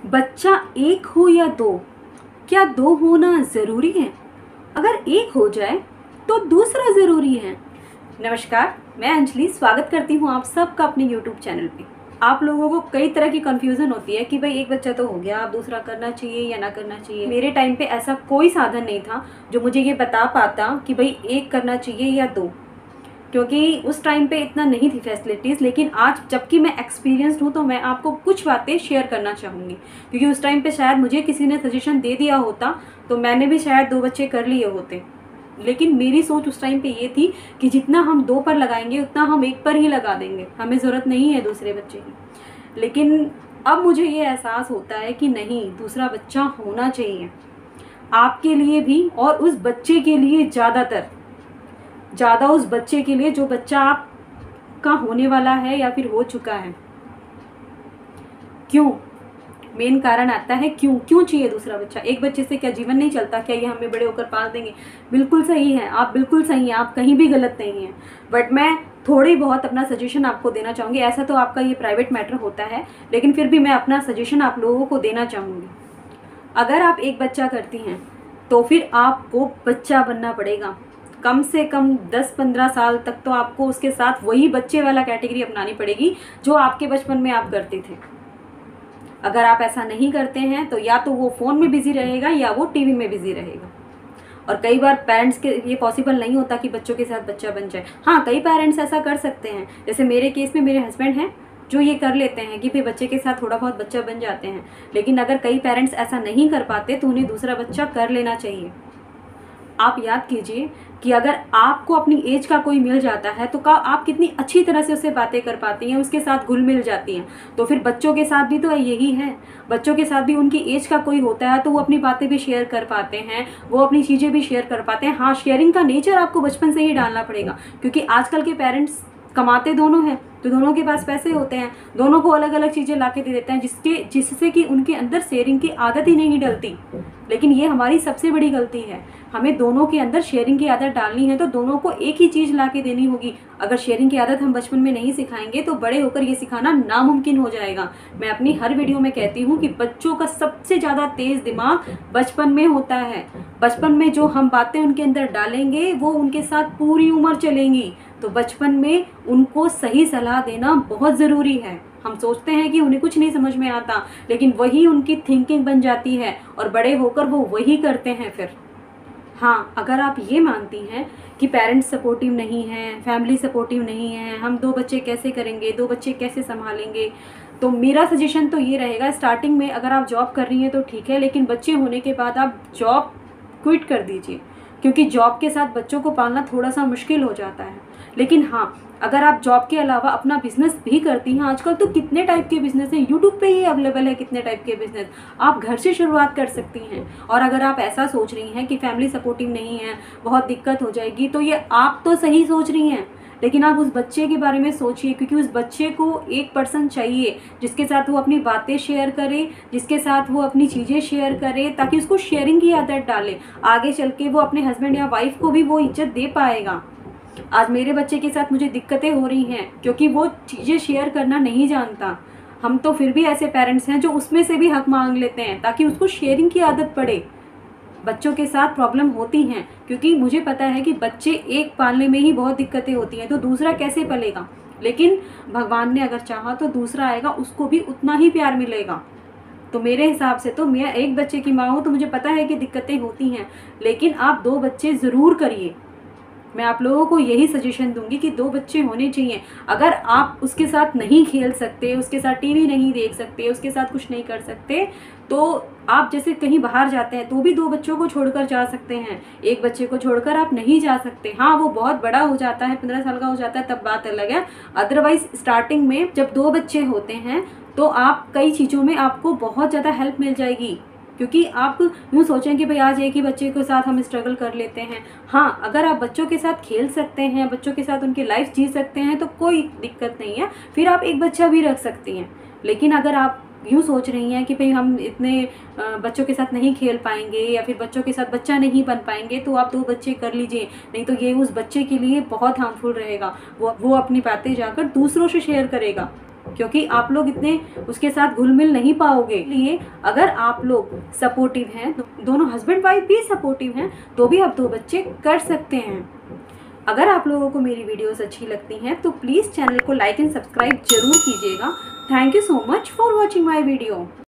बच्चा एक हो या दो, क्या दो होना ज़रूरी है? अगर एक हो जाए तो दूसरा ज़रूरी है। नमस्कार, मैं अंजलि स्वागत करती हूँ आप सबका अपने यूट्यूब चैनल पे। आप लोगों को कई तरह की कन्फ्यूज़न होती है कि भाई एक बच्चा तो हो गया, अब दूसरा करना चाहिए या ना करना चाहिए। मेरे टाइम पे ऐसा कोई साधन नहीं था जो मुझे ये बता पाता कि भाई एक करना चाहिए या दो, क्योंकि उस टाइम पे इतना नहीं थी फैसिलिटीज़। लेकिन आज जबकि मैं एक्सपीरियंस्ड हूँ तो मैं आपको कुछ बातें शेयर करना चाहूँगी, क्योंकि उस टाइम पे शायद मुझे किसी ने सजेशन दे दिया होता तो मैंने भी शायद 2 बच्चे कर लिए होते। लेकिन मेरी सोच उस टाइम पे ये थी कि जितना हम 2 पर लगाएंगे उतना हम 1 पर ही लगा देंगे, हमें ज़रूरत नहीं है दूसरे बच्चे की। लेकिन अब मुझे ये एहसास होता है कि नहीं, दूसरा बच्चा होना चाहिए आपके लिए भी, और उस बच्चे के लिए ज़्यादा उस बच्चे के लिए जो बच्चा आपका होने वाला है या फिर हो चुका है। क्यों? मेन कारण आता है क्यों चाहिए दूसरा बच्चा। एक बच्चे से क्या जीवन नहीं चलता? क्या ये हमें बड़े होकर पाल देंगे? बिल्कुल सही है, आप बिल्कुल सही हैं, आप कहीं भी गलत नहीं हैं। बट मैं थोड़ी बहुत अपना सजेशन आपको देना चाहूँगी। ऐसा तो आपका ये प्राइवेट मैटर होता है, लेकिन फिर भी मैं अपना सजेशन आप लोगों को देना चाहूँगी। अगर आप एक बच्चा करती हैं तो फिर आपको बच्चा बनना पड़ेगा। कम से कम 10-15 साल तक तो आपको उसके साथ वही बच्चे वाला कैटेगरी अपनानी पड़ेगी जो आपके बचपन में आप करते थे। अगर आप ऐसा नहीं करते हैं तो या तो वो फ़ोन में बिज़ी रहेगा या वो टीवी में बिज़ी रहेगा। और कई बार पेरेंट्स के ये पॉसिबल नहीं होता कि बच्चों के साथ बच्चा बन जाए। हाँ, कई पेरेंट्स ऐसा कर सकते हैं, जैसे मेरे केस में मेरे हस्बैंड हैं जो ये कर लेते हैं कि फिर बच्चे के साथ थोड़ा बहुत बच्चा बन जाते हैं। लेकिन अगर कई पेरेंट्स ऐसा नहीं कर पाते तो उन्हें दूसरा बच्चा कर लेना चाहिए। आप याद कीजिए कि अगर आपको अपनी एज का कोई मिल जाता है तो आप कितनी अच्छी तरह से उससे बातें कर पाती हैं, उसके साथ घुल मिल जाती हैं। तो फिर बच्चों के साथ भी तो यही है। बच्चों के साथ भी उनकी एज का कोई होता है तो वो अपनी बातें भी शेयर कर पाते हैं, वो अपनी चीज़ें भी शेयर कर पाते हैं। हाँ, शेयरिंग का नेचर आपको बचपन से ही डालना पड़ेगा, क्योंकि आजकल के पेरेंट्स कमाते दोनों हैं तो दोनों के पास पैसे होते हैं, दोनों को अलग अलग चीज़ें ला के दे देते हैं जिससे कि उनके अंदर शेयरिंग की आदत ही नहीं डलती। लेकिन ये हमारी सबसे बड़ी गलती है। हमें दोनों के अंदर शेयरिंग की आदत डालनी है तो दोनों को एक ही चीज़ ला के देनी होगी। अगर शेयरिंग की आदत हम बचपन में नहीं सिखाएंगे तो बड़े होकर ये सिखाना नामुमकिन हो जाएगा। मैं अपनी हर वीडियो में कहती हूँ कि बच्चों का सबसे ज़्यादा तेज़ दिमाग बचपन में होता है। बचपन में जो हम बातें उनके अंदर डालेंगे वो उनके साथ पूरी उम्र चलेंगी। तो बचपन में उनको सही सलाह देना बहुत ज़रूरी है। हम सोचते हैं कि उन्हें कुछ नहीं समझ में आता, लेकिन वही उनकी थिंकिंग बन जाती है और बड़े होकर वो वही करते हैं फिर। हाँ, अगर आप ये मानती हैं कि पेरेंट्स सपोर्टिव नहीं हैं, फैमिली सपोर्टिव नहीं है, हम 2 बच्चे कैसे करेंगे, 2 बच्चे कैसे संभालेंगे, तो मेरा सजेशन तो ये रहेगा, स्टार्टिंग में अगर आप जॉब कर रही हैं तो ठीक है, लेकिन बच्चे होने के बाद आप जॉब क्विट कर दीजिए, क्योंकि जॉब के साथ बच्चों को पालना थोड़ा सा मुश्किल हो जाता है। लेकिन हाँ, अगर आप जॉब के अलावा अपना बिजनेस भी करती हैं, आजकल तो कितने टाइप के बिजनेस हैं, यूट्यूब पे ही अवेलेबल है कितने टाइप के बिजनेस, आप घर से शुरुआत कर सकती हैं। और अगर आप ऐसा सोच रही हैं कि फैमिली सपोर्टिव नहीं है, बहुत दिक्कत हो जाएगी, तो ये आप तो सही सोच रही हैं, लेकिन आप उस बच्चे के बारे में सोचिए, क्योंकि उस बच्चे को एक पर्सन चाहिए जिसके साथ वो अपनी बातें शेयर करे, जिसके साथ वो अपनी चीज़ें शेयर करे, ताकि उसको शेयरिंग की आदत डाले। आगे चल के वो अपने हस्बैंड या वाइफ को भी वो इज्जत दे पाएगा। आज मेरे बच्चे के साथ मुझे दिक्कतें हो रही हैं क्योंकि वो चीज़ें शेयर करना नहीं जानता। हम तो फिर भी ऐसे पेरेंट्स हैं जो उसमें से भी हक मांग लेते हैं ताकि उसको शेयरिंग की आदत पड़े। बच्चों के साथ प्रॉब्लम होती हैं, क्योंकि मुझे पता है कि बच्चे एक पालने में ही बहुत दिक्कतें होती हैं, तो दूसरा कैसे पलेगा। लेकिन भगवान ने अगर चाहा तो दूसरा आएगा, उसको भी उतना ही प्यार मिलेगा। तो मेरे हिसाब से तो मैं एक बच्चे की माँ हूँ तो मुझे पता है कि दिक्कतें होती हैं, लेकिन आप 2 बच्चे ज़रूर करिए। मैं आप लोगों को यही सजेशन दूंगी कि 2 बच्चे होने चाहिए। अगर आप उसके साथ नहीं खेल सकते, उसके साथ टीवी नहीं देख सकते, उसके साथ कुछ नहीं कर सकते, तो आप जैसे कहीं बाहर जाते हैं तो भी 2 बच्चों को छोड़कर जा सकते हैं। एक बच्चे को छोड़कर आप नहीं जा सकते। हाँ, वो बहुत बड़ा हो जाता है, 15 साल का हो जाता है, तब बात अलग है। अदरवाइज स्टार्टिंग में जब 2 बच्चे होते हैं तो आप कई चीज़ों में आपको बहुत ज़्यादा हेल्प मिल जाएगी, क्योंकि आप यूँ सोचें कि भाई आज एक ही बच्चे के साथ हम स्ट्रगल कर लेते हैं। हाँ, अगर आप बच्चों के साथ खेल सकते हैं, बच्चों के साथ उनकी लाइफ जी सकते हैं तो कोई दिक्कत नहीं है, फिर आप एक बच्चा भी रख सकती हैं। लेकिन अगर आप यूँ सोच रही हैं कि भाई हम इतने बच्चों के साथ नहीं खेल पाएंगे या फिर बच्चों के साथ बच्चा नहीं बन पाएंगे, तो आप 2 बच्चे कर लीजिए। नहीं तो ये उस बच्चे के लिए बहुत हार्मफुल रहेगा। वो अपनी बातें जाकर दूसरों से शेयर करेगा। क्योंकि आप लोग इतने उसके साथ घुल मिल नहीं पाओगे। इसलिए अगर आप लोग सपोर्टिव हैं, दोनों हस्बैंड वाइफ भी सपोर्टिव हैं, तो भी आप 2 बच्चे कर सकते हैं। अगर आप लोगों को मेरी वीडियोस अच्छी लगती हैं तो प्लीज़ चैनल को लाइक एंड सब्सक्राइब जरूर कीजिएगा। Thank you so much for watching my video.